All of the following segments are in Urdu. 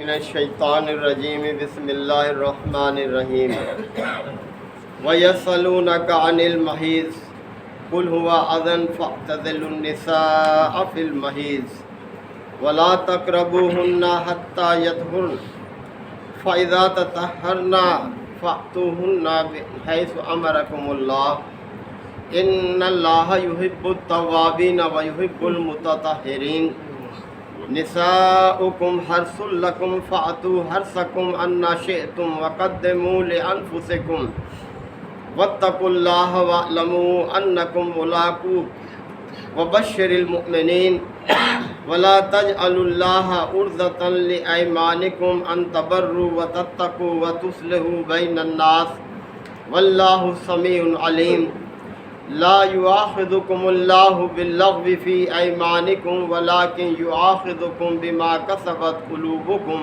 من الشیطان الرجیم بسم اللہ الرحمن الرحیم وَيَسْأَلُونَكَ عَنِ الْمَحِيضِ قُلْ هُوَ أَذًى فَاعْتَزِلُوا النِّسَاءَ فِي الْمَحِيضِ وَلَا تَقْرَبُوهُنَّ حَتَّى يَطْهُرْنَ فَإِذَا تَطَهَّرْنَ فَأْتُوهُنَّ مِنْ حَيْثُ أَمَرَكُمُ اللَّهُ إِنَّ اللَّهَ يُحِبُّ التَّوَّابِينَ وَيُحِبُّ الْمُتَطَهِّرِينَ نساؤکم حرث لکم فأتوا حرثکم انا شئتم وقدموا لانفسکم واتقوا اللہ واعلموا انکم ملاقوہ وبشر المؤمنین ولا تجعلوا اللہ عرضة لأیمانکم ان تبروا وتتقوا وتصلحوا بین الناس واللہ سمیع علیم لا یؤاخذکم اللہ باللغو فی ایمانکم ولکن یؤاخذکم بما کسبت قلوبکم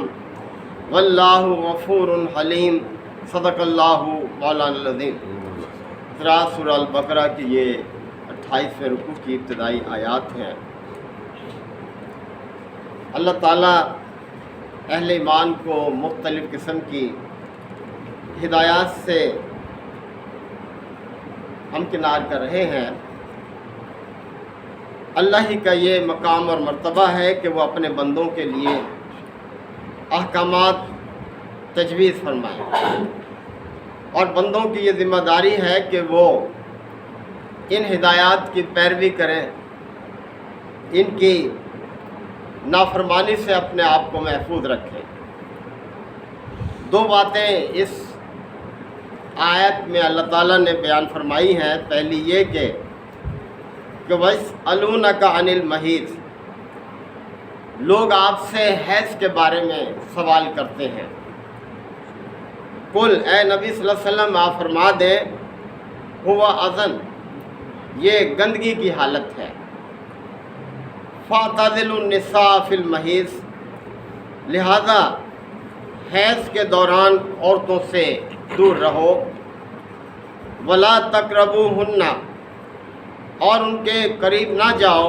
واللہ غفور حلیم صدق اللہ مولانا العظیم۔ سورہ البقرہ کی یہ 28ویں رکوع کی ابتدائی آیات ہیں۔ اللہ تعالیٰ اہل ایمان کو مختلف قسم کی ہدایات سے ہمکنار کر رہے ہیں۔ اللہ ہی کا یہ مقام اور مرتبہ ہے کہ وہ اپنے بندوں کے لیے احکامات تجویز فرمائیں، اور بندوں کی یہ ذمہ داری ہے کہ وہ ان ہدایات کی پیروی کریں، ان کی نافرمانی سے اپنے آپ کو محفوظ رکھیں۔ دو باتیں اس آیت میں اللہ تعالیٰ نے بیان فرمائی ہیں۔ پہلی یہ کہ وَيَسْأَلُونَكَ عَنِ الْمَحِيضِ، لوگ آپ سے حیض کے بارے میں سوال کرتے ہیں۔ قل، اے نبی صلی اللہ علیہ وسلم آپ فرما دیں، ہوا اذن، یہ گندگی کی حالت ہے۔ فَاعْتَزِلُوا النِّسَاءَ فِي الْمَحِيضِ، لہذا حیض کے دوران عورتوں سے دور رہو۔ وَلَا تَقْرَبُوهُنَّ، اور ان کے قریب نہ جاؤ،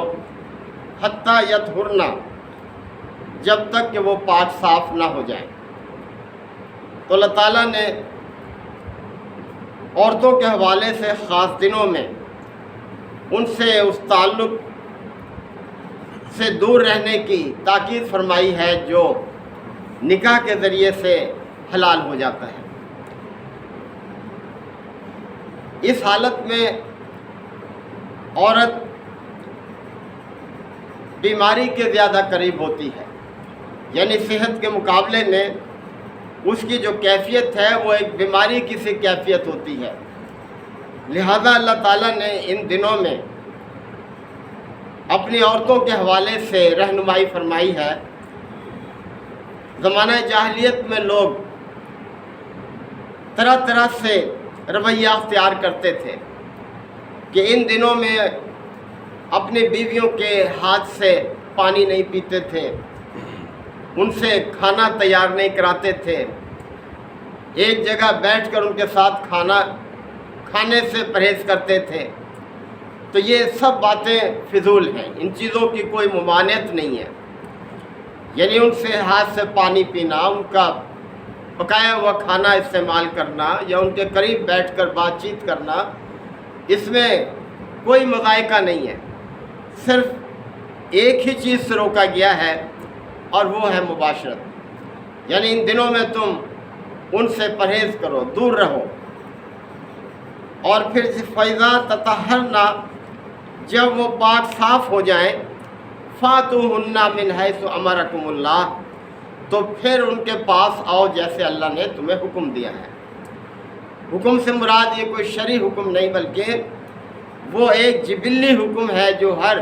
حَتَّى يَطْهُرْنَ، جب تک کہ وہ پاک صاف نہ ہو جائیں۔ تو اللہ تعالیٰ نے عورتوں کے حوالے سے خاص دنوں میں ان سے اس تعلق سے دور رہنے کی تاکید فرمائی ہے جو نکاح کے ذریعے سے حلال ہو جاتا ہے۔ اس حالت میں عورت بیماری کے زیادہ قریب ہوتی ہے، یعنی صحت کے مقابلے میں اس کی جو کیفیت ہے وہ ایک بیماری کی سی کیفیت ہوتی ہے۔ لہذا اللہ تعالیٰ نے ان دنوں میں اپنی عورتوں کے حوالے سے رہنمائی فرمائی ہے۔ زمانہ جاہلیت میں لوگ طرح طرح سے رویہ اختیار کرتے تھے کہ ان دنوں میں اپنی بیویوں کے ہاتھ سے پانی نہیں پیتے تھے، ان سے کھانا تیار نہیں کراتے تھے، ایک جگہ بیٹھ کر ان کے ساتھ کھانے سے پرہیز کرتے تھے۔ تو یہ سب باتیں فضول ہیں، ان چیزوں کی کوئی ممانعت نہیں ہے۔ یعنی ان سے ہاتھ سے پانی پینا، ان کا پکایا ہوا کھانا استعمال کرنا یا ان کے قریب بیٹھ کر بات چیت کرنا، اس میں کوئی مذائقہ نہیں ہے۔ صرف ایک ہی چیز سے روکا گیا ہے اور وہ ہے مباشرت، یعنی ان دنوں میں تم ان سے پرہیز کرو، دور رہو۔ اور پھر فَإِذَا تَطَهَّرْنَ، جب وہ پاک صاف ہو جائیں، فَأْتُوهُنَّ مِنْ حَيْثُ أَمَرَكُمُ اللَّهُ، تو پھر ان کے پاس آؤ جیسے اللہ نے تمہیں حکم دیا ہے۔ حکم سے مراد یہ کوئی شرعی حکم نہیں، بلکہ وہ ایک جبلی حکم ہے جو ہر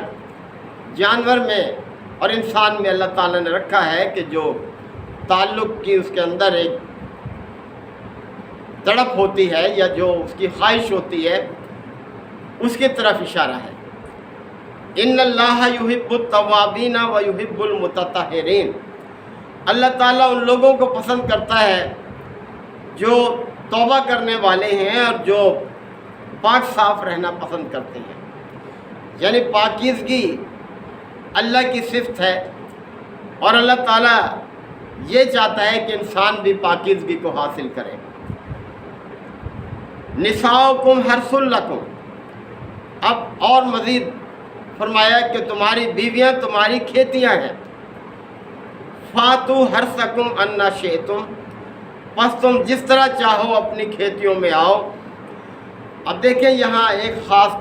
جانور میں اور انسان میں اللہ تعالیٰ نے رکھا ہے کہ جو تعلق کی اس کے اندر ایک تڑپ ہوتی ہے یا جو اس کی خواہش ہوتی ہے، اس کی طرف اشارہ ہے۔ ان اللہ یحب التوابین ویحب المتطہرین، اللہ تعالیٰ ان لوگوں کو پسند کرتا ہے جو توبہ کرنے والے ہیں اور جو پاک صاف رہنا پسند کرتے ہیں۔ یعنی پاکیزگی اللہ کی صفت ہے، اور اللہ تعالیٰ یہ چاہتا ہے کہ انسان بھی پاکیزگی کو حاصل کرے۔ نساؤکم حرث لکم، اب اور مزید فرمایا کہ تمہاری بیویاں تمہاری کھیتیاں ہیں۔ فاتو حرثکم انا شئتم، پس تم جس طرح چاہو اپنی کھیتیوں میں آؤ۔ اب دیکھیں یہاں ایک خاص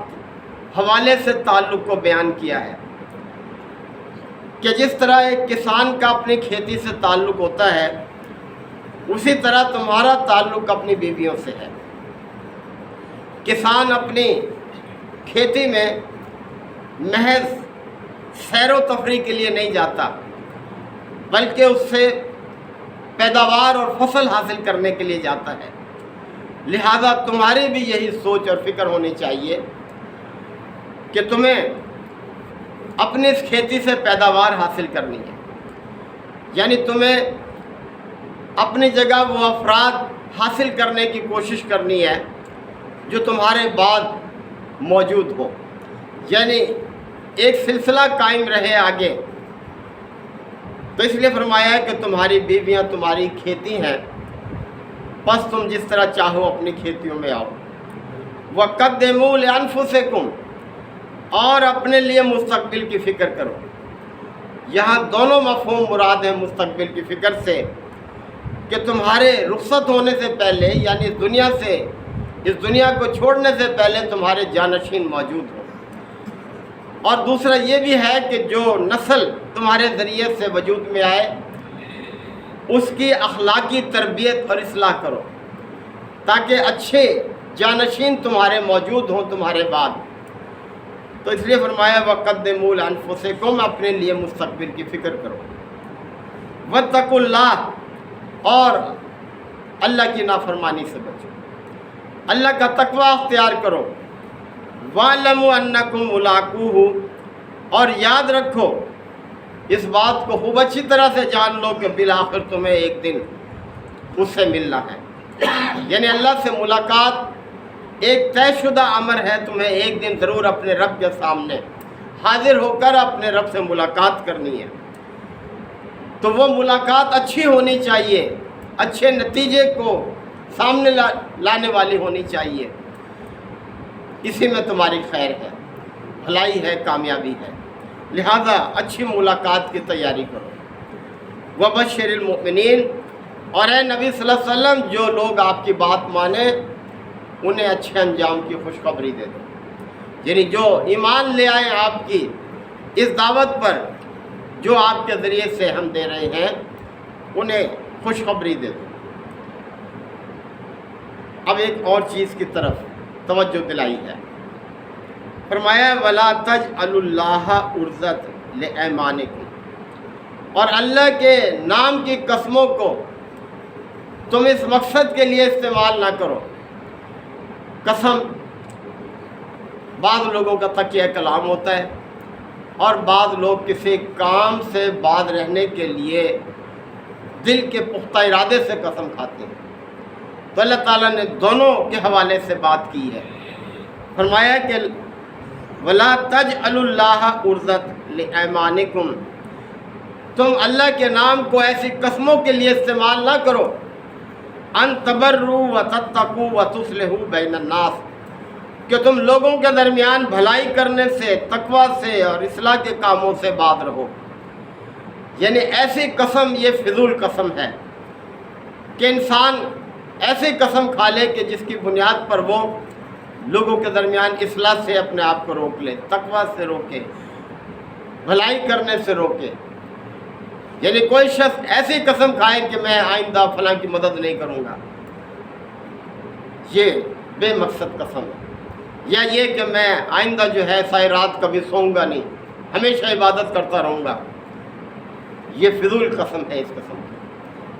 حوالے سے تعلق کو بیان کیا ہے کہ جس طرح ایک کسان کا اپنی کھیتی سے تعلق ہوتا ہے، اسی طرح تمہارا تعلق اپنی بیویوں سے ہے۔ کسان اپنی کھیتی میں محض سیر و تفریح کے لیے نہیں جاتا، بلکہ اس سے پیداوار اور فصل حاصل کرنے کے لیے جاتا ہے۔ لہذا تمہاری بھی یہی سوچ اور فکر ہونی چاہیے کہ تمہیں اپنی اس کھیتی سے پیداوار حاصل کرنی ہے، یعنی تمہیں اپنی جگہ وہ افراد حاصل کرنے کی کوشش کرنی ہے جو تمہارے بعد موجود ہو، یعنی ایک سلسلہ قائم رہے آگے۔ تو اس لیے فرمایا ہے کہ تمہاری بیویاں تمہاری کھیتی ہیں، پس تم جس طرح چاہو اپنی کھیتیوں میں آؤ۔ وَقَدِّمُوا لِأَنفُسِكُمْ، اور اپنے لیے مستقبل کی فکر کرو۔ یہاں دونوں مفہوم مراد ہیں مستقبل کی فکر سے، کہ تمہارے رخصت ہونے سے پہلے، یعنی اس دنیا کو چھوڑنے سے پہلے تمہارے جانشین موجود ہوں، اور دوسرا یہ بھی ہے کہ جو نسل تمہارے ذریعے سے وجود میں آئے اس کی اخلاقی تربیت اور اصلاح کرو، تاکہ اچھے جانشین تمہارے موجود ہوں تمہارے بعد۔ تو اس لیے فرمایا وَقَدِّمُوا لِأَنفُسِكُمْ، اپنے لیے مستقبل کی فکر کرو۔ وَاتَّقُوا اللَّهَ، اور اللہ کی نافرمانی سے بچو، اللہ کا تقوی اختیار کرو۔ وَاعْلَمُوا أَنَّكُمْ مُلَاقُوهُ، اور یاد رکھو، اس بات کو خوب اچھی طرح سے جان لو کہ بالآخر تمہیں ایک دن اس سے ملنا ہے، یعنی اللہ سے ملاقات ایک طے شدہ امر ہے۔ تمہیں ایک دن ضرور اپنے رب کے سامنے حاضر ہو کر اپنے رب سے ملاقات کرنی ہے، تو وہ ملاقات اچھی ہونی چاہیے، اچھے نتیجے کو سامنے لانے والی ہونی چاہیے۔ اسی میں تمہاری خیر ہے، بھلائی ہے، کامیابی ہے، لہذا اچھی ملاقات کی تیاری کرو۔ وَبَشِّرِ الْمُؤْمِنِينَ، اور اے نبی صلی اللہ علیہ وسلم جو لوگ آپ کی بات مانیں انہیں اچھے انجام کی خوشخبری دے دو، یعنی جو ایمان لے آئے آپ کی اس دعوت پر جو آپ کے ذریعے سے ہم دے رہے ہیں، انہیں خوشخبری دے دو۔ اب ایک اور چیز کی طرف توجہ دلائی ہے، فرمایا وَلَا تَجْعَلُوا اللَّهَ عُرْضَةً لِأَيْمَانِكُمْ، اور اللہ کے نام کی قسموں کو تم اس مقصد کے لیے استعمال نہ کرو۔ قسم بعض لوگوں کا تکیہ کلام ہوتا ہے، اور بعض لوگ کسی کام سے باز رہنے کے لیے دل کے پختہ ارادے سے قسم کھاتے ہیں۔ تو اللہ تعالیٰ نے دونوں کے حوالے سے بات کی ہے، فرمایا کہ وَلَا تَجْعَلُوا اللَّهَ عُرْضَةً لِأَيْمَانِكُمْ، تم اللہ کے نام کو ایسی قسموں کے لیے استعمال نہ کرو، ان تبروا وتتقوا وتصلحوا بین الناس، کہ تم لوگوں کے درمیان بھلائی کرنے سے، تقوی سے اور اصلاح کے کاموں سے باز رہو۔ یعنی ایسی قسم یہ فضول قسم ہے کہ انسان ایسی قسم کھا لے کہ جس کی بنیاد پر وہ لوگوں کے درمیان اصلاح سے اپنے آپ کو روک لے، تقوی سے روکے، بھلائی کرنے سے روکے۔ یعنی کوئی شخص ایسی قسم کھائے کہ میں آئندہ فلاں کی مدد نہیں کروں گا، یہ بے مقصد قسم ہے۔ یا یہ کہ میں آئندہ جو ہے ساری رات کبھی سوؤں گا نہیں، ہمیشہ عبادت کرتا رہوں گا، یہ فضول قسم ہے اس قسم کی۔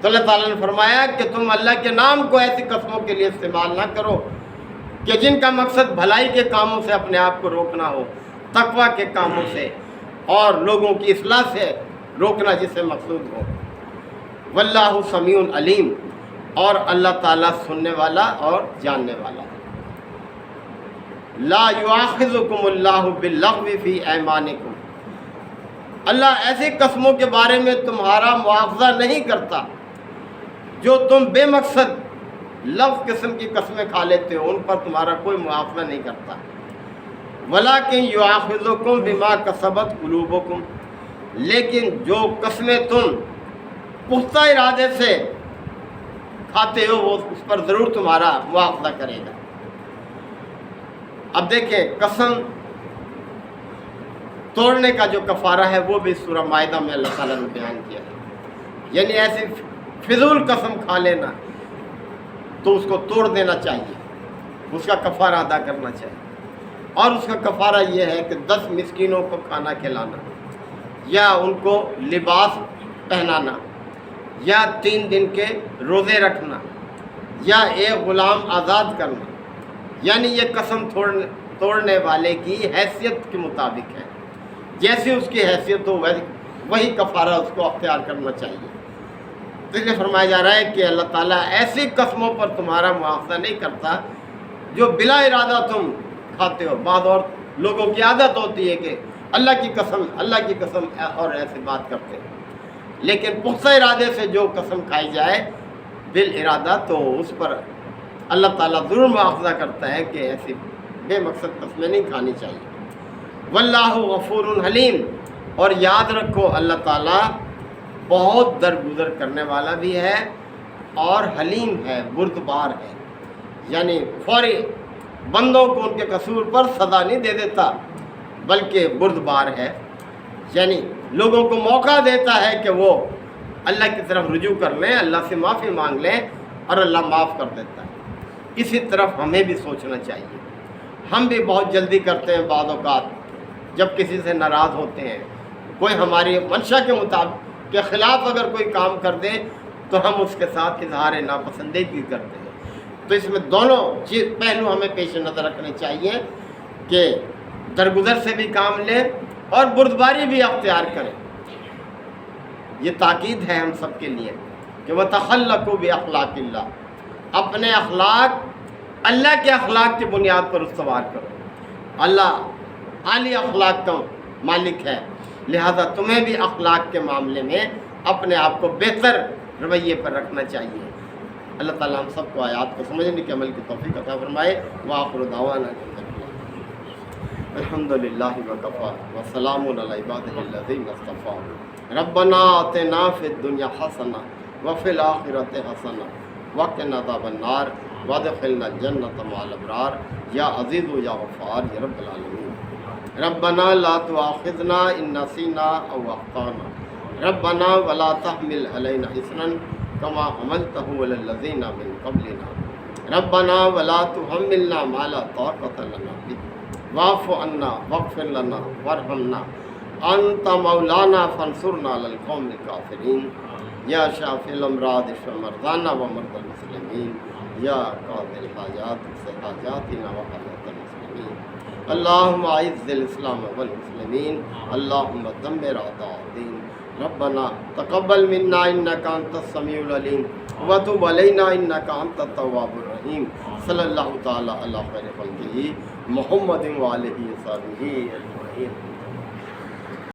تو اللہ تعالیٰ نے فرمایا کہ تم اللہ کے نام کو ایسی قسموں کے لیے استعمال نہ کرو کہ جن کا مقصد بھلائی کے کاموں سے اپنے آپ کو روکنا ہو، تقوی کے کاموں سے اور لوگوں کی اصلاح سے روکنا جس سے مقصود ہو۔ واللہ سمیع علیم، اور اللہ تعالیٰ سننے والا اور جاننے والا ہے۔ لا یؤاخذکم اللہ باللغو فی ایمانکم، اللہ ایسی قسموں کے بارے میں تمہارا مواخذہ نہیں کرتا جو تم بے مقصد لفظ قسم کی قسمیں کھا لیتے ہو، ان پر تمہارا کوئی مواخذہ نہیں کرتا۔ وَلَٰكِن يُؤَاخِذُكُم بِمَا كَسَبَتْ قُلُوبُكُم، لیکن جو قسمیں تم پختہ ارادے سے کھاتے ہو وہ اس پر ضرور تمہارا مواخذہ کرے گا۔ اب دیکھیں، قسم توڑنے کا جو کفارہ ہے وہ بھی سورہ مائدہ میں اللہ تعالیٰ نے بیان کیا ہے، یعنی ایسی فضول قسم کھا لینا تو اس کو توڑ دینا چاہیے، اس کا کفارہ ادا کرنا چاہیے، اور اس کا کفارہ یہ ہے کہ 10 مسکینوں کو کھانا کھلانا، یا ان کو لباس پہنانا، یا 3 دن کے روزے رکھنا، یا ایک غلام آزاد کرنا، یعنی یہ قسم توڑنے والے کی حیثیت کے مطابق ہے، جیسی اس کی حیثیت ہو وہی کفارہ اس کو اختیار کرنا چاہیے۔ تو اس لیے فرمایا جا رہا ہے کہ اللہ تعالیٰ ایسی قسموں پر تمہارا مواخذہ نہیں کرتا جو بلا ارادہ تم کھاتے ہو۔ بعض اور لوگوں کی عادت ہوتی ہے کہ اللہ کی قسم اور ایسی بات کرتے ہیں، لیکن پختہ ارادے سے جو قسم کھائی جائے بالارادہ تو اس پر اللہ تعالیٰ ضرور مواخذہ کرتا ہے کہ ایسی بے مقصد قسمیں نہیں کھانی چاہیے۔ واللہ غفور حلیم، اور یاد رکھو اللہ تعالیٰ بہت درگزر کرنے والا بھی ہے اور حلیم ہے، بردبار ہے، یعنی فوری بندوں کو ان کے قصور پر سزا نہیں دے دیتا بلکہ بردبار ہے، یعنی لوگوں کو موقع دیتا ہے کہ وہ اللہ کی طرف رجوع کر لیں، اللہ سے معافی مانگ لیں اور اللہ معاف کر دیتا ہے۔ اسی طرف ہمیں بھی سوچنا چاہیے۔ ہم بھی بہت جلدی کرتے ہیں بعض اوقات، جب کسی سے ناراض ہوتے ہیں، کوئی ہماری منشا کے مطابق کے خلاف اگر کوئی کام کر دے تو ہم اس کے ساتھ اظہار ناپسندیدگی کرتے ہیں۔ تو اس میں دونوں پہلو ہمیں پیش نظر رکھنے چاہیے کہ درگزر سے بھی کام لیں اور بردباری بھی اختیار کریں۔ یہ تاکید ہے ہم سب کے لیے کہ وَتَخَلَّقُوا بِأَخْلَاقِ اللَّهِ، اپنے اخلاق اللہ کے اخلاق کی بنیاد پر استوار کرو۔ اللہ عالی اخلاق کا مالک ہے، لہذا تمہیں بھی اخلاق کے معاملے میں اپنے آپ کو بہتر رویے پر رکھنا چاہیے۔ اللہ تعالیٰ ہم سب کو آیات کو سمجھنے کے عمل کی توفیق عطا فرمائے۔ وآخر دعوانا الحمد للہ وکفیٰ وسلام علی عبادہ الذین اصطفیٰ۔ ربنا آتنا فی الدنیا حسنہ وفی الآخرۃ حسنہ وقنا عذاب النار وادخلنا الجنۃ مع الابرار یا عزیز یا غفار یا رب العالمین۔ ربنا لا تؤاخذنا ان نسینا او اخطانا ربنا ولا تحمل علینا اصرا كما حملته على الذين من قبلنا ربنا ولا تحملنا ما لا طاقة لنا به واعف عنا واغفر لنا وارحمنا انت مولانا فانصرنا على القوم الكافرين یا شافی الامراض اشف مرضانا ومرضى المسلمين یا قاضی الحاجات اقض حاجاتنا وحاجات المسلمين اللهم اعز الاسلام والمسلمين اللهم دمر اعداء الدين ربنا تقبل منا انك انت السميع العليم وتب علينا انك انت التواب الرحيم صلی اللہ تعالی علی خیر خلقہ محمد وآلہ وصحبہ اجمعین۔